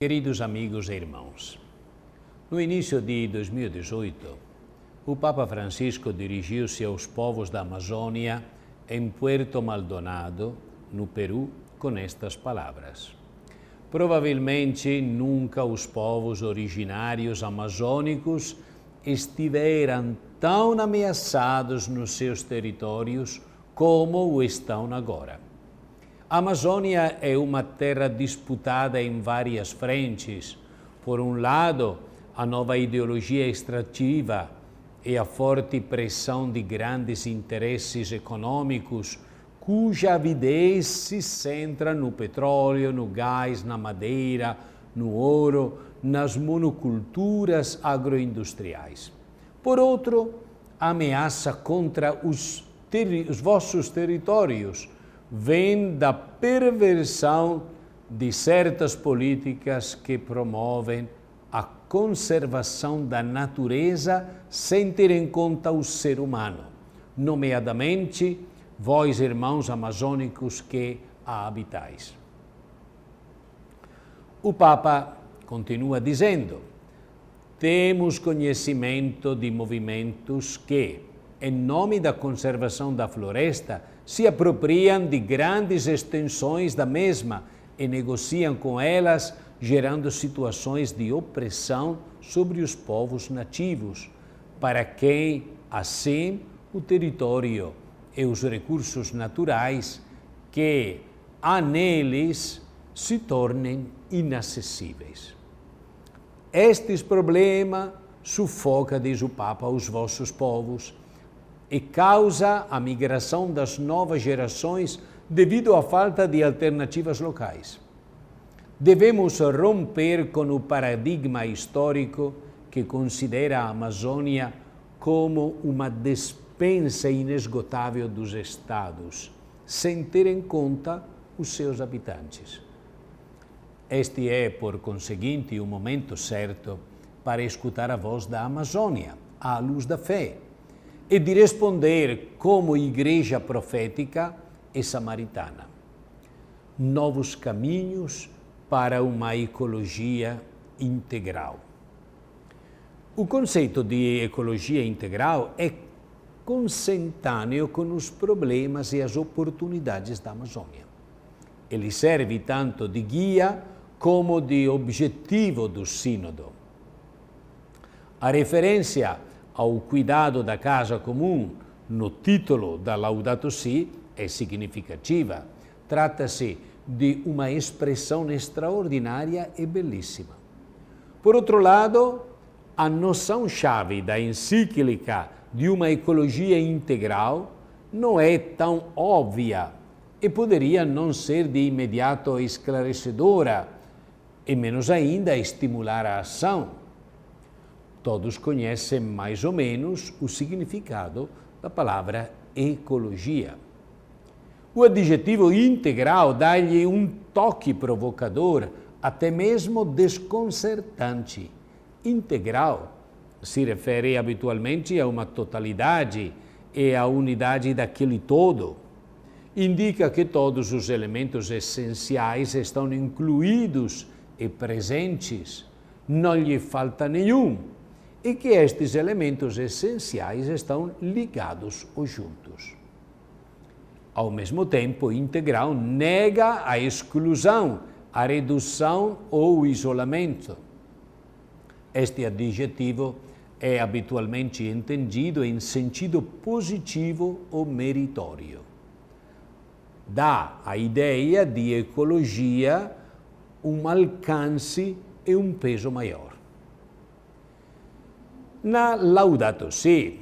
Queridos amigos e irmãos, no início de 2018, o Papa Francisco dirigiu-se aos povos da Amazônia em Puerto Maldonado, no Peru, com estas palavras. Provavelmente nunca os povos originários amazônicos estiveram tão ameaçados nos seus territórios como o estão agora. A Amazônia é uma terra disputada em várias frentes. Por um lado, a nova ideologia extrativa e a forte pressão de grandes interesses econômicos, cuja avidez se centra no petróleo, no gás, na madeira, no ouro, nas monoculturas agroindustriais. Por outro, a ameaça contra os vossos territórios vem da perversão de certas políticas que promovem a conservação da natureza sem ter em conta o ser humano, nomeadamente vós, irmãos amazônicos que a habitais. O Papa continua dizendo: temos conhecimento de movimentos que, em nome da conservação da floresta, se apropriam de grandes extensões da mesma e negociam com elas, gerando situações de opressão sobre os povos nativos, para quem, assim, o território e os recursos naturais que há neles se tornem inacessíveis. Este problema sufoca, diz o Papa, os vossos povos e causa a migração das novas gerações devido à falta de alternativas locais. Devemos romper com o paradigma histórico que considera a Amazônia como uma despensa inesgotável dos Estados, sem ter em conta os seus habitantes. Este é, por conseguinte, o momento certo para escutar a voz da Amazônia, à luz da fé, e de responder como igreja profética e samaritana. Novos caminhos para uma ecologia integral. O conceito de ecologia integral é consentâneo com os problemas e as oportunidades da Amazônia. Ele serve tanto de guia como de objetivo do sínodo. A referência ao cuidado da casa comum no título da Laudato Si é significativa. Trata-se de uma expressão extraordinária e belíssima. Por outro lado, a noção-chave da encíclica de uma ecologia integral não é tão óbvia e poderia não ser de imediato esclarecedora e menos ainda estimular a ação. Todos conhecem mais ou menos o significado da palavra ecologia. O adjetivo integral dá-lhe um toque provocador, até mesmo desconcertante. Integral se refere habitualmente a uma totalidade e à unidade daquele todo. Indica que todos os elementos essenciais estão incluídos e presentes, não lhe falta nenhum, e que estes elementos essenciais estão ligados ou juntos. Ao mesmo tempo, integral nega a exclusão, a redução ou o isolamento. Este adjetivo é habitualmente entendido em sentido positivo ou meritório. Dá a ideia de ecologia um alcance e um peso maior. Na Laudato Si,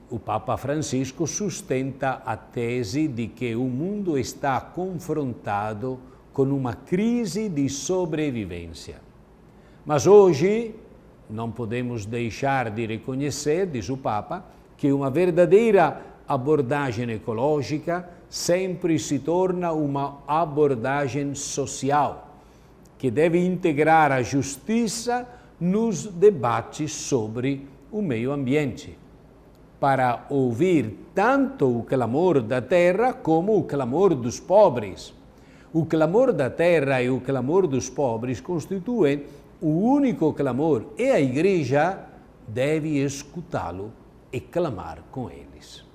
o Papa Francisco sustenta a tese de que o mundo está confrontado com uma crise de sobrevivência. Mas hoje não podemos deixar de reconhecer, diz o Papa, que uma verdadeira abordagem ecológica sempre se torna uma abordagem social, que deve integrar a justiça nos debates sobre o meio ambiente, para ouvir tanto o clamor da terra como o clamor dos pobres, O clamor da terra e o clamor dos pobres constituem o único clamor e a Igreja deve escutá-lo e clamar com eles.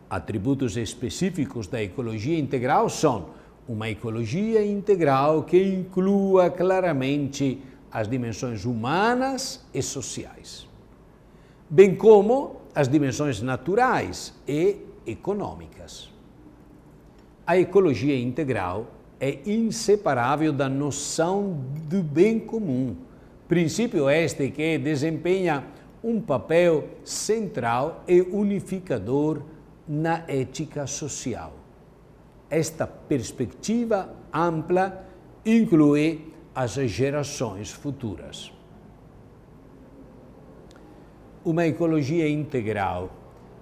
Atributos específicos da ecologia integral são uma ecologia integral que inclua claramente as dimensões humanas e sociais, bem como as dimensões naturais e econômicas. A ecologia integral é inseparável da noção do bem comum, princípio este que desempenha um papel central e unificador na ética social. Esta perspectiva ampla inclui as gerações futuras. Uma ecologia integral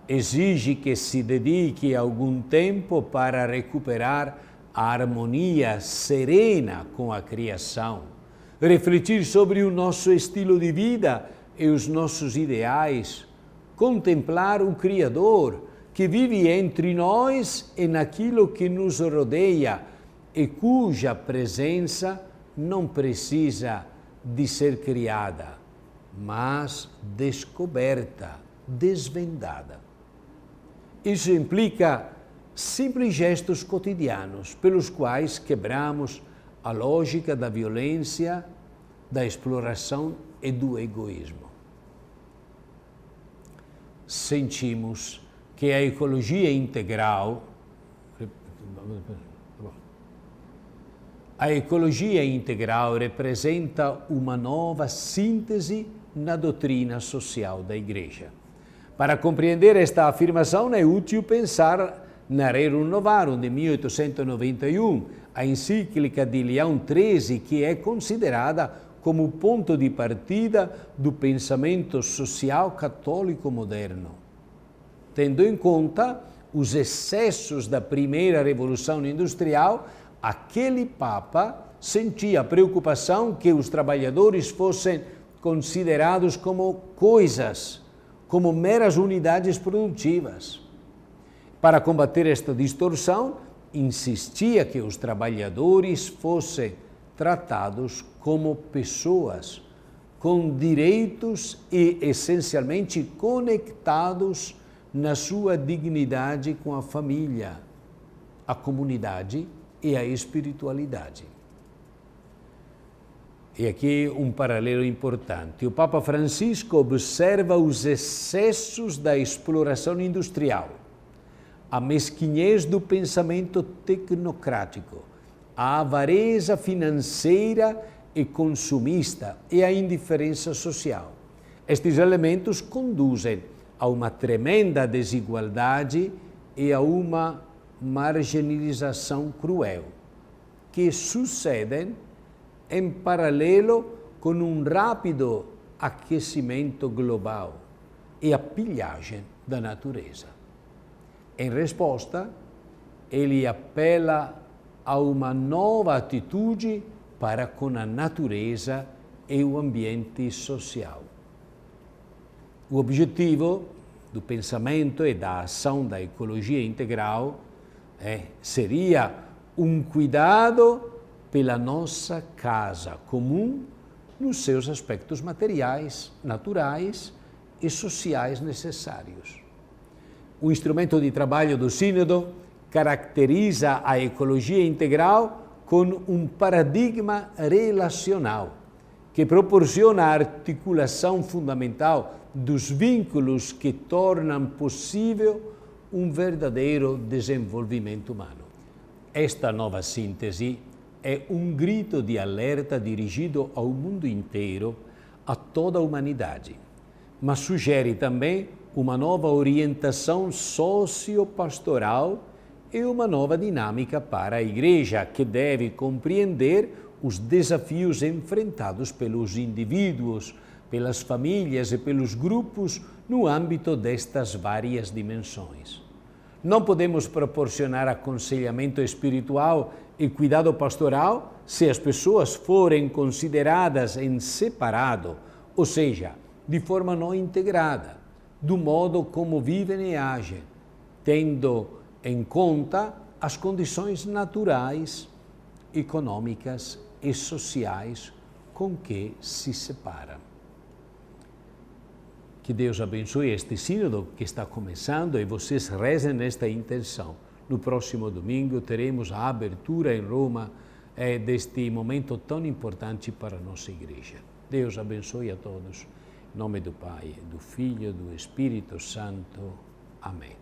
exige que se dedique algum tempo para recuperar a harmonia serena com a criação, refletir sobre o nosso estilo de vida e os nossos ideais, contemplar o Criador que vive entre nós e naquilo que nos rodeia e cuja presença não precisa de ser criada, mas descoberta, desvendada. Isso implica simples gestos cotidianos pelos quais quebramos a lógica da violência, da exploração e do egoísmo. Sentimos que a ecologia integral representa uma nova síntese na doutrina social da Igreja. Para compreender esta afirmação é útil pensar na Rerum Novarum de 1891, a encíclica de Leão XIII, que é considerada como ponto de partida do pensamento social católico moderno. Tendo em conta os excessos da primeira Revolução Industrial, aquele Papa sentia a preocupação que os trabalhadores fossem considerados como coisas, como meras unidades produtivas. Para combater esta distorção, insistia que os trabalhadores fossem tratados como pessoas, com direitos e essencialmente conectados na sua dignidade com a família, a comunidade e a espiritualidade. E aqui um paralelo importante. O Papa Francisco observa os excessos da exploração industrial, a mesquinhez do pensamento tecnocrático, a avareza financeira e consumista e a indiferença social. Estes elementos conduzem a uma tremenda desigualdade e a uma marginalização cruel, que sucedem em paralelo com um rápido aquecimento global e a pilhagem da natureza. Em resposta, ele apela a uma nova atitude para com a natureza e o ambiente social. O objetivo do pensamento e da ação da ecologia integral seria um cuidado pela nossa casa comum nos seus aspectos materiais, naturais e sociais necessários. O instrumento de trabalho do Sínodo caracteriza a ecologia integral com um paradigma relacional que proporciona a articulação fundamental dos vínculos que tornam possível um verdadeiro desenvolvimento humano. Esta nova síntese é um grito de alerta dirigido ao mundo inteiro, a toda a humanidade, mas sugere também uma nova orientação sociopastoral e uma nova dinâmica para a Igreja, que deve compreender os desafios enfrentados pelos indivíduos, pelas famílias e pelos grupos no âmbito destas várias dimensões. Não podemos proporcionar aconselhamento espiritual e cuidado pastoral se as pessoas forem consideradas em separado, ou seja, de forma não integrada, do modo como vivem e agem, tendo em conta as condições naturais, econômicas e sociais com que se separa. Que Deus abençoe este sínodo que está começando e vocês rezem nesta intenção. No próximo domingo teremos a abertura em Roma deste momento tão importante para a nossa igreja. Deus abençoe a todos. Em nome do Pai, do Filho e do Espírito Santo. Amém.